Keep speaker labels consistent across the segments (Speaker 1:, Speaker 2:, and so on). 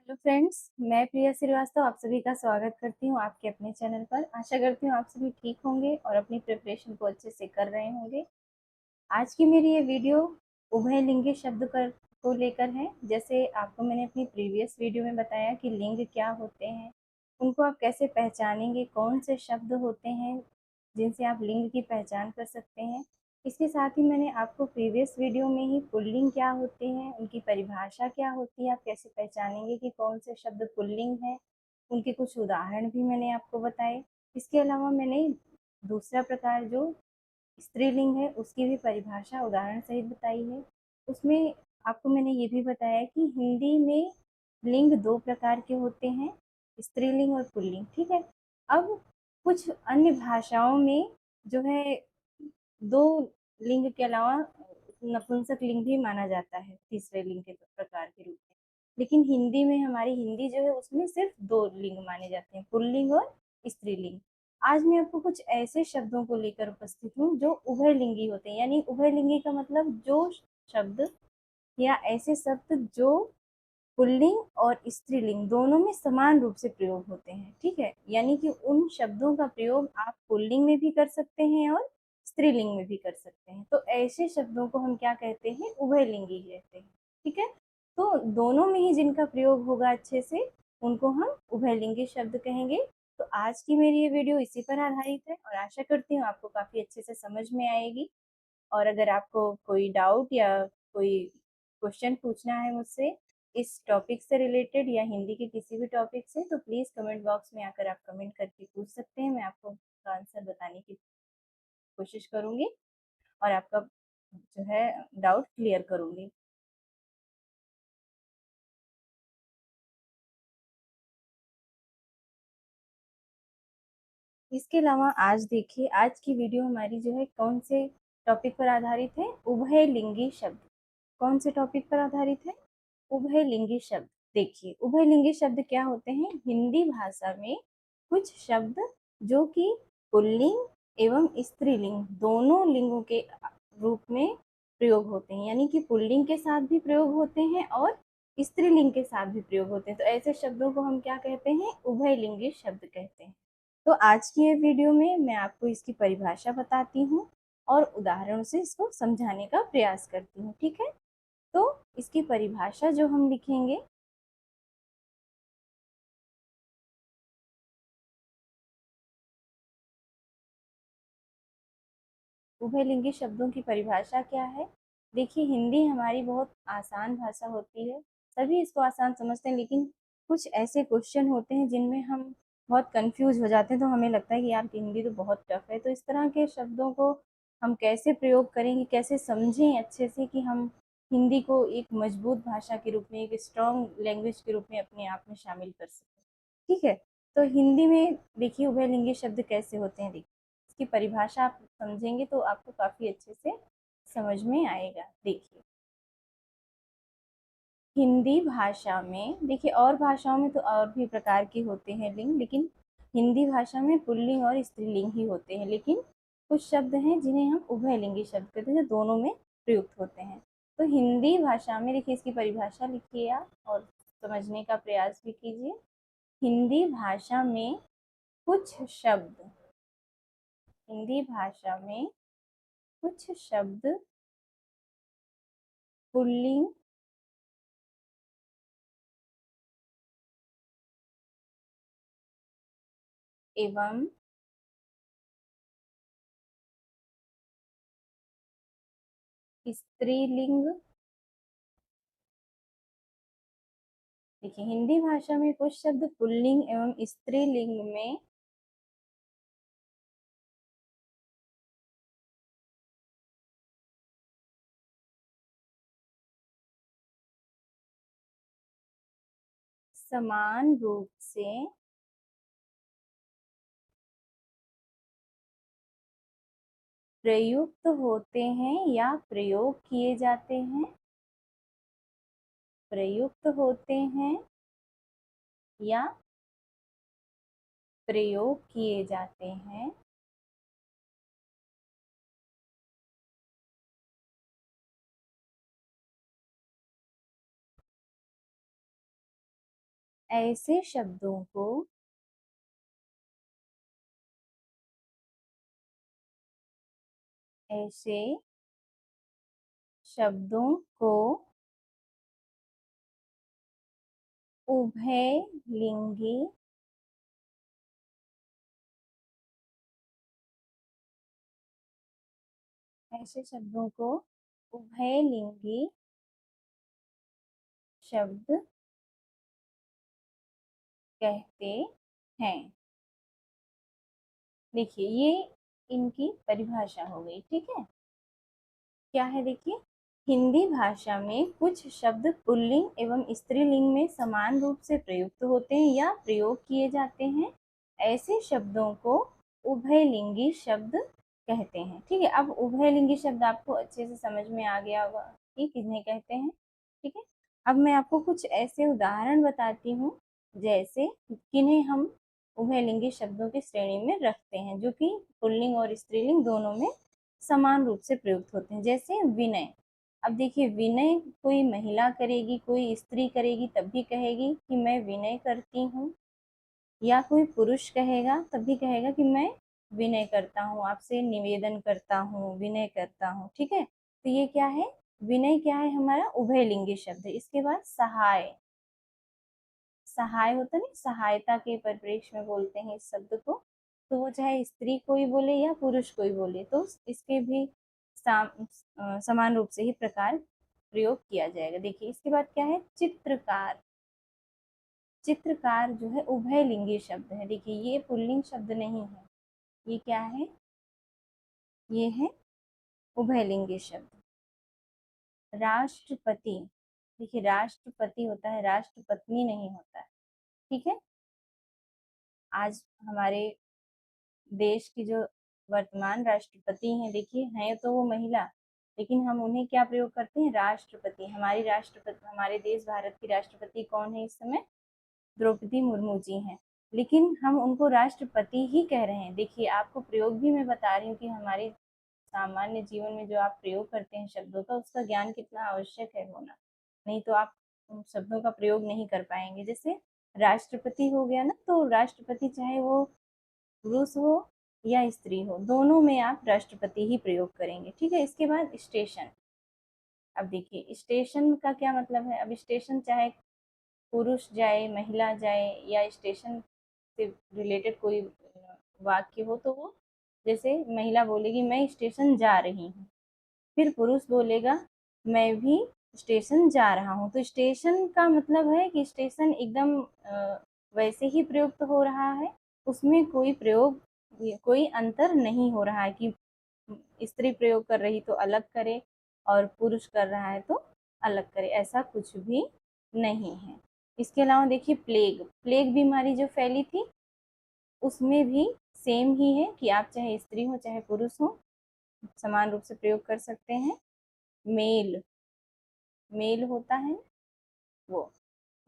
Speaker 1: Hello friends, मैं प्रिया श्रीवास्तव आप सभी का स्वागत करती हूँ आपके अपने चैनल पर। आशा करती हूँ आप सभी ठीक होंगे और अपनी प्रिपरेशन को अच्छे से कर रहे होंगे। आज की मेरी ये वीडियो उभयलिंगी शब्द को लेकर है। जैसे आपको मैंने अपनी प्रीवियस वीडियो में बताया कि लिंग क्या होते हैं, उनको आप कैसे पहचानेंगे, कौन से शब्द होते हैं जिनसे आप लिंग की पहचान कर सकते हैं। इसके साथ ही मैंने आपको प्रीवियस वीडियो में ही पुल्लिंग क्या होते हैं, उनकी परिभाषा क्या होती है, आप कैसे पहचानेंगे कि कौन से शब्द पुल्लिंग है, उनके कुछ उदाहरण भी मैंने आपको बताए। इसके अलावा मैंने दूसरा प्रकार जो स्त्रीलिंग है उसकी भी परिभाषा उदाहरण सहित बताई है। उसमें आपको मैंने ये भी बताया कि हिंदी में लिंग दो प्रकार के होते हैं, स्त्रीलिंग और पुल्लिंग। ठीक है। अब कुछ अन्य भाषाओं में जो है दो लिंग के अलावा नपुंसक लिंग भी माना जाता है तीसरे लिंग के प्रकार के रूप में। लेकिन हिंदी में, हमारी हिंदी जो है उसमें सिर्फ दो लिंग माने जाते हैं, पुल्लिंग और स्त्रीलिंग। आज मैं आपको कुछ ऐसे शब्दों को लेकर उपस्थित हूँ जो उभयलिंगी होते हैं। यानी उभयलिंगी का मतलब जो शब्द या ऐसे शब्द जो पुल्लिंग और स्त्रीलिंग दोनों में समान रूप से प्रयोग होते हैं। ठीक है। यानी कि उन शब्दों का प्रयोग आप पुल्लिंग में भी कर सकते हैं और स्त्रीलिंग में भी कर सकते हैं। तो ऐसे शब्दों को हम क्या कहते हैं? उभयलिंगी कहते हैं। ठीक है। तो दोनों में ही जिनका प्रयोग होगा अच्छे से, उनको हम उभयलिंगी शब्द कहेंगे। तो आज की मेरी ये वीडियो इसी पर आधारित है और आशा करती हूँ आपको काफी अच्छे से समझ में आएगी। और अगर आपको कोई डाउट या कोई क्वेश्चन पूछना है मुझसे इस टॉपिक से रिलेटेड या हिंदी के किसी भी टॉपिक से, तो प्लीज़ कमेंट बॉक्स में आकर आप कमेंट करके पूछ सकते हैं। मैं आपको उसका आंसर बताने की कोशिश करूंगी और आपका जो है डाउट क्लियर करूंगी। इसके अलावा आज देखिए, आज की वीडियो हमारी जो है कौन से टॉपिक पर आधारित है? उभयलिंगी शब्द। कौन से टॉपिक पर आधारित है? उभयलिंगी शब्द। देखिए, उभयलिंगी शब्द क्या होते हैं? हिंदी भाषा में कुछ शब्द जो कि पुल्लिंग एवं स्त्रीलिंग दोनों लिंगों के रूप में प्रयोग होते हैं। यानी कि पुल्लिंग के साथ भी प्रयोग होते हैं और स्त्रीलिंग के साथ भी प्रयोग होते हैं। तो ऐसे शब्दों को हम क्या कहते हैं? उभयलिंगी शब्द कहते हैं। तो आज की ये वीडियो में मैं आपको इसकी परिभाषा बताती हूँ और उदाहरणों से इसको समझाने का प्रयास करती हूँ। ठीक है। तो इसकी परिभाषा जो हम लिखेंगे, उभयलिंगी शब्दों की परिभाषा क्या है? देखिए, हिंदी हमारी बहुत आसान भाषा होती है, सभी इसको आसान समझते हैं, लेकिन कुछ ऐसे क्वेश्चन होते हैं जिनमें हम बहुत कंफ्यूज हो जाते हैं। तो हमें लगता है कि यार हिंदी तो बहुत टफ है। तो इस तरह के शब्दों को हम कैसे प्रयोग करेंगे, कैसे समझें अच्छे से कि हम हिंदी को एक मजबूत भाषा के रूप में, एक स्ट्रॉन्ग लैंग्वेज के रूप में अपने आप में शामिल कर सकें। ठीक है। तो हिंदी में देखिए उभयलिंगी शब्द कैसे होते हैं। देखिए, इसकी परिभाषा आप समझेंगे तो आपको काफी अच्छे से समझ में आएगा। देखिए, हिंदी भाषा में, देखिए और भाषाओं में तो और भी प्रकार के होते हैं लिंग, लेकिन हिंदी भाषा में पुल्लिंग और स्त्रीलिंग ही होते हैं। लेकिन कुछ शब्द हैं जिन्हें हम उभयलिंगी शब्द कहते हैं, जो दोनों में प्रयुक्त होते हैं। तो हिंदी भाषा में देखिए, इसकी परिभाषा लिखिए आप और समझने का प्रयास भी कीजिए। हिंदी भाषा में कुछ शब्द, हिंदी भाषा में कुछ शब्द पुल्लिंग एवं स्त्रीलिंग। देखिए, हिंदी भाषा में कुछ शब्द पुल्लिंग एवं स्त्रीलिंग में समान रूप से प्रयुक्त होते हैं या प्रयोग किए जाते हैं, प्रयुक्त होते हैं या प्रयोग किए जाते हैं। ऐसे शब्दों को ऐसे शब्दों को उभयलिंगी ऐसे शब्दों को उभयलिंगी शब्द कहते हैं। देखिए ये इनकी परिभाषा हो गई, ठीक है। क्या है देखिए, हिंदी भाषा में कुछ शब्द पुल्लिंग एवं स्त्रीलिंग में समान रूप से प्रयुक्त होते हैं या प्रयोग किए जाते हैं। ऐसे शब्दों को उभयलिंगी शब्द कहते हैं, ठीक है। अब उभयलिंगी शब्द आपको अच्छे से समझ में आ गया होगा कि किन्हें कहते हैं, ठीक है। अब मैं आपको कुछ ऐसे उदाहरण बताती हूँ जैसे किन्हें हम उभयलिंगी शब्दों की श्रेणी में रखते हैं, जो कि पुल्लिंग और स्त्रीलिंग दोनों में समान रूप से प्रयुक्त होते हैं। जैसे विनय। अब देखिए विनय कोई महिला करेगी, कोई स्त्री करेगी तब भी कहेगी कि मैं विनय करती हूँ, या कोई पुरुष कहेगा तब भी कहेगा कि मैं विनय करता हूँ, आपसे निवेदन करता हूँ, विनय करता हूँ, ठीक है। तो ये क्या है, विनय क्या है हमारा उभयलिंगी शब्द है। इसके बाद सहाय। सहाय होता है ना, सहायता के परिप्रेक्ष्य में बोलते हैं इस शब्द को। तो वो चाहे स्त्री कोई बोले या पुरुष कोई बोले, तो इसके भी समान रूप से ही प्रकार प्रयोग किया जाएगा। देखिए इसके बाद क्या है, चित्रकार। चित्रकार जो है उभयलिंगी शब्द है। देखिए ये पुल्लिंग शब्द नहीं है, ये क्या है, ये है उभयलिंगी शब्द। राष्ट्रपति। देखिए राष्ट्रपति होता है, राष्ट्रपत्नी नहीं होता है, ठीक है। आज हमारे देश की जो वर्तमान राष्ट्रपति हैं, देखिए हैं तो वो महिला, लेकिन हम उन्हें क्या प्रयोग करते हैं, राष्ट्रपति। हमारी राष्ट्रपति, हमारे देश भारत की राष्ट्रपति कौन है इस समय, द्रौपदी मुर्मू जी हैं, लेकिन हम उनको राष्ट्रपति ही कह रहे हैं। देखिए आपको प्रयोग भी मैं बता रही हूँ कि हमारे सामान्य जीवन में जो आप प्रयोग करते हैं शब्दों का, उसका ज्ञान कितना आवश्यक है होना, नहीं तो आप उन शब्दों का प्रयोग नहीं कर पाएंगे। जैसे राष्ट्रपति हो गया ना, तो राष्ट्रपति चाहे वो पुरुष हो या स्त्री हो, दोनों में आप राष्ट्रपति ही प्रयोग करेंगे, ठीक है। इसके बाद स्टेशन। अब देखिए स्टेशन का क्या मतलब है। अब स्टेशन चाहे पुरुष जाए, महिला जाए, या स्टेशन से रिलेटेड कोई वाक्य हो, तो वो जैसे महिला बोलेगी मैं स्टेशन जा रही हूँ, फिर पुरुष बोलेगा मैं भी स्टेशन जा रहा हूँ। तो स्टेशन का मतलब है कि स्टेशन एकदम वैसे ही प्रयुक्त हो रहा है, उसमें कोई प्रयोग, कोई अंतर नहीं हो रहा है कि स्त्री प्रयोग कर रही तो अलग करे और पुरुष कर रहा है तो अलग करे, ऐसा कुछ भी नहीं है। इसके अलावा देखिए प्लेग। प्लेग बीमारी जो फैली थी, उसमें भी सेम ही है कि आप चाहे स्त्री हो चाहे पुरुष हो, समान रूप से प्रयोग कर सकते हैं। मेल। मेल होता है वो।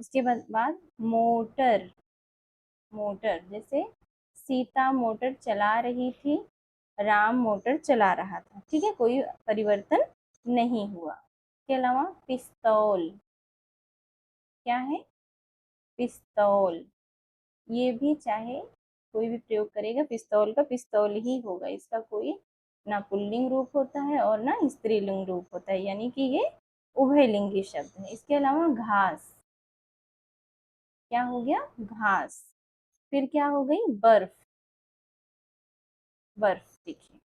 Speaker 1: इसके बाद मोटर। मोटर जैसे सीता मोटर चला रही थी, राम मोटर चला रहा था, ठीक है, कोई परिवर्तन नहीं हुआ। इसके अलावा पिस्तौल। क्या है, पिस्तौल। ये भी चाहे कोई भी प्रयोग करेगा पिस्तौल का, पिस्तौल ही होगा, इसका कोई ना पुल्लिंग रूप होता है और ना स्त्रीलिंग रूप होता है, यानी कि ये उभयलिंगी शब्द है। इसके अलावा घास। क्या हो गया, घास। फिर क्या हो गई, बर्फ। बर्फ। देखिए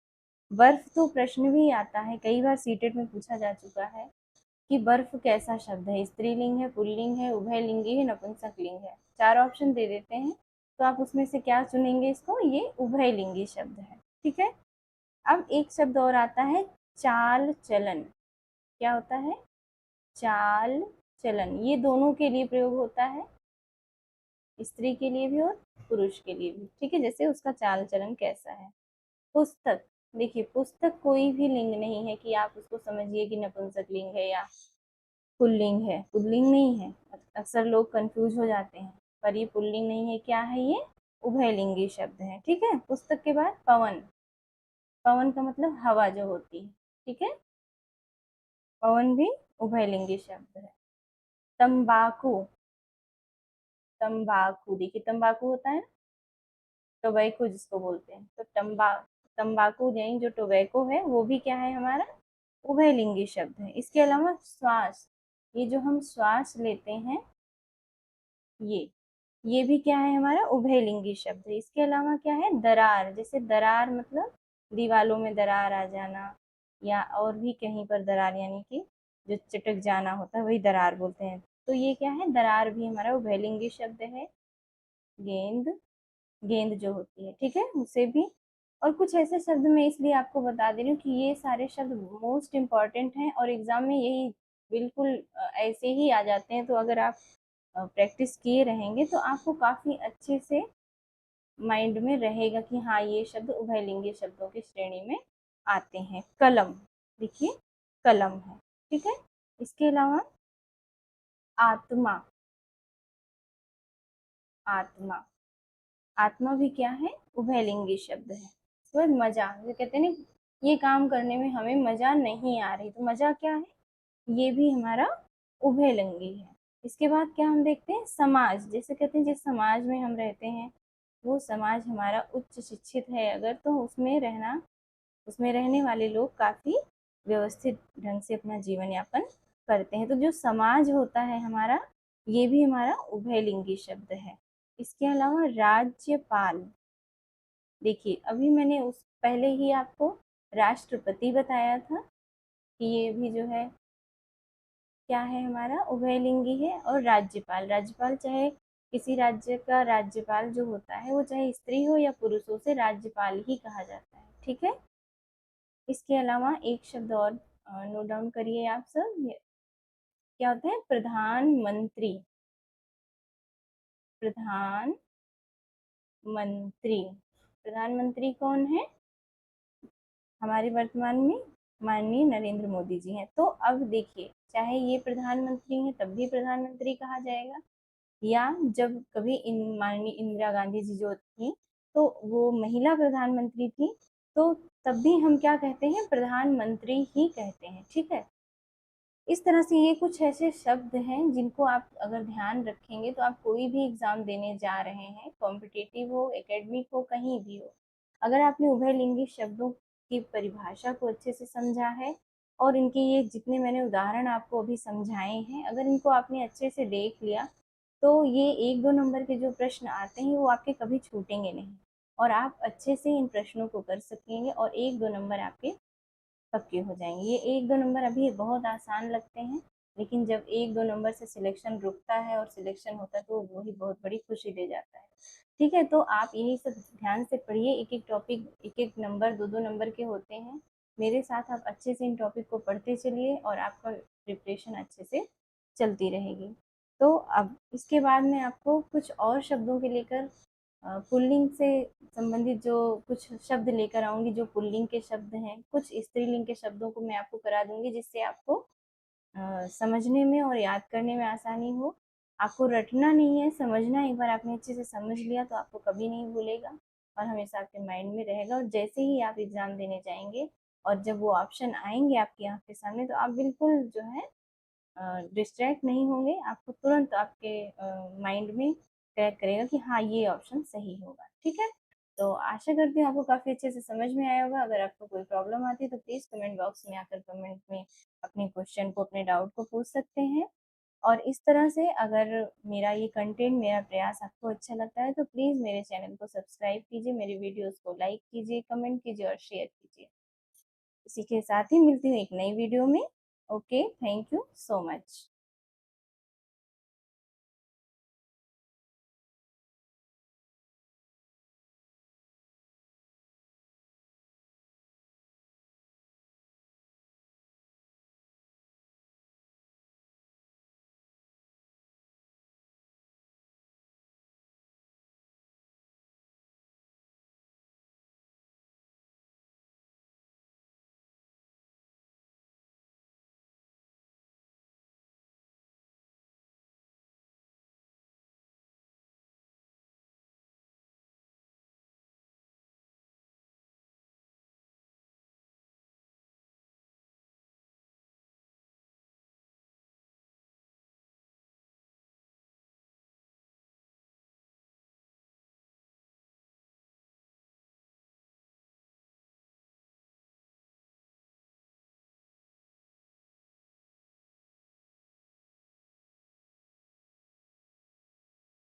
Speaker 1: बर्फ तो प्रश्न भी आता है, कई बार सीटेट में पूछा जा चुका है कि बर्फ कैसा शब्द है, स्त्रीलिंग है, पुल्लिंग है, उभयलिंगी है, नपुंसकलिंग है। चार ऑप्शन दे देते हैं, तो आप उसमें से क्या चुनेंगे, इसको, ये उभयलिंगी शब्द है, ठीक है। अब एक शब्द और आता है, चाल चलन। क्या होता है, चाल चलन। ये दोनों के लिए प्रयोग होता है, स्त्री के लिए भी और पुरुष के लिए भी, ठीक है। जैसे उसका चाल चलन कैसा है। पुस्तक। देखिए पुस्तक कोई भी लिंग नहीं है कि आप उसको समझिए कि नपुंसक लिंग है या पुल्लिंग है, पुल्लिंग नहीं है। अक्सर लोग कंफ्यूज हो जाते हैं, पर ये पुल्लिंग नहीं है, क्या है ये, उभयलिंगी शब्द है, ठीक है। पुस्तक के बाद पवन। पवन का मतलब हवा जो होती है, ठीक है, पवन भी उभयलिंगी शब्द है। तंबाकू। तंबाकू, देखिए तंबाकू होता है, टोबैको जिसको बोलते हैं, तो तंबाकू यानी जो टोबैको है वो भी क्या है हमारा उभयलिंगी शब्द है। इसके अलावा श्वास, ये जो हम श्वास लेते हैं, ये ये भी क्या है हमारा उभयलिंगी शब्द है। इसके अलावा क्या है दरार, जैसे दरार मतलब दीवालों में दरार आ जाना, या और भी कहीं पर दरार यानी कि जो चटक जाना होता है वही दरार बोलते हैं। तो ये क्या है दरार भी हमारा उभयलिंगी शब्द है। गेंद, गेंद जो होती है, ठीक है, उसे भी। और कुछ ऐसे शब्द मैं इसलिए आपको बता दे रही हूँ कि ये सारे शब्द मोस्ट इम्पॉर्टेंट हैं और एग्जाम में यही बिल्कुल ऐसे ही आ जाते हैं। तो अगर आप प्रैक्टिस किए रहेंगे तो आपको काफ़ी अच्छे से माइंड में रहेगा कि हाँ ये शब्द उभयलिंगी शब्दों की श्रेणी में आते हैं। कलम, देखिए कलम है, ठीक है। इसके अलावा आत्मा, आत्मा, आत्मा भी क्या है उभयलिंगी शब्द है। उसके बाद मजा, जो कहते हैं ना ये काम करने में हमें मजा नहीं आ रही, तो मजा क्या है, ये भी हमारा उभयलिंगी है। इसके बाद क्या हम देखते हैं समाज, जैसे कहते हैं जिस समाज में हम रहते हैं वो समाज हमारा उच्च शिक्षित है अगर, तो उसमें रहना, उसमें रहने वाले लोग काफी व्यवस्थित ढंग से अपना जीवन यापन करते हैं। तो जो समाज होता है हमारा, ये भी हमारा उभयलिंगी शब्द है। इसके अलावा राज्यपाल, देखिए अभी मैंने उस पहले ही आपको राष्ट्रपति बताया था कि ये भी जो है क्या है हमारा उभयलिंगी है। और राज्यपाल, राज्यपाल चाहे किसी राज्य का राज्यपाल जो होता है वो चाहे स्त्री हो या पुरुष हो, उसे राज्यपाल ही कहा जाता है, ठीक है। इसके अलावा एक शब्द और नोट डाउन करिए आप सब, क्या होता है प्रधानमंत्री, प्रधानमंत्री, प्रधानमंत्री कौन है हमारे वर्तमान में माननीय नरेंद्र मोदी जी हैं। तो अब देखिए चाहे ये प्रधानमंत्री हैं तब भी प्रधानमंत्री कहा जाएगा, या जब कभी माननीय इंदिरा गांधी जी जो थी तो वो महिला प्रधानमंत्री थी, तो तब भी हम क्या कहते हैं प्रधानमंत्री ही कहते हैं, ठीक है। इस तरह से ये कुछ ऐसे शब्द हैं जिनको आप अगर ध्यान रखेंगे तो आप कोई भी एग्जाम देने जा रहे हैं, कॉम्पिटिटिव हो एकेडमिक हो कहीं भी हो, अगर आपने उभयलिंगी शब्दों की परिभाषा को अच्छे से समझा है और इनके ये जितने मैंने उदाहरण आपको अभी समझाए हैं, अगर इनको आपने अच्छे से देख लिया तो ये 1-2 नंबर के जो प्रश्न आते हैं वो आपके कभी छूटेंगे नहीं और आप अच्छे से इन प्रश्नों को कर सकेंगे और 1-2 नंबर आपके पक्के हो जाएंगे। ये 1-2 नंबर अभी बहुत आसान लगते हैं, लेकिन जब 1-2 नंबर से सिलेक्शन रुकता है और सिलेक्शन होता है तो वो ही बहुत बड़ी खुशी दे जाता है, ठीक है। तो आप यही सब ध्यान से पढ़िए, एक एक टॉपिक एक एक नंबर 2-2 नंबर के होते हैं। मेरे साथ आप अच्छे से इन टॉपिक को पढ़ते चलिए और आपका प्रिपरेशन अच्छे से चलती रहेगी। तो अब इसके बाद मैं आपको कुछ और शब्दों के लेकर पुल्लिंग से संबंधित जो कुछ शब्द लेकर आऊंगी, जो पुल्लिंग के शब्द हैं, कुछ स्त्रीलिंग के शब्दों को मैं आपको करा दूंगी जिससे आपको समझने में और याद करने में आसानी हो। आपको रटना नहीं है, समझना। एक बार आपने अच्छे से समझ लिया तो आपको कभी नहीं भूलेगा और हमेशा आपके माइंड में रहेगा। और जैसे ही आप एग्जाम देने जाएंगे और जब वो ऑप्शन आएंगे आपकी आंख के सामने तो आप बिल्कुल जो है डिस्ट्रैक्ट नहीं होंगे, आपको तुरंत आपके माइंड में क्रैक करेगा कि हाँ ये ऑप्शन सही होगा, ठीक है। तो आशा करती हूँ आपको काफ़ी अच्छे से समझ में आया होगा। अगर आपको कोई प्रॉब्लम आती है तो प्लीज़ कमेंट बॉक्स में आकर कमेंट में अपने क्वेश्चन को, अपने डाउट को पूछ सकते हैं। और इस तरह से अगर मेरा ये कंटेंट, मेरा प्रयास आपको अच्छा लगता है तो प्लीज़ मेरे चैनल को सब्सक्राइब कीजिए, मेरे वीडियोज़ को लाइक कीजिए, कमेंट कीजिए और शेयर कीजिए। इसी के साथ ही मिलती हूँ एक नई वीडियो में। Okay, thank you so much.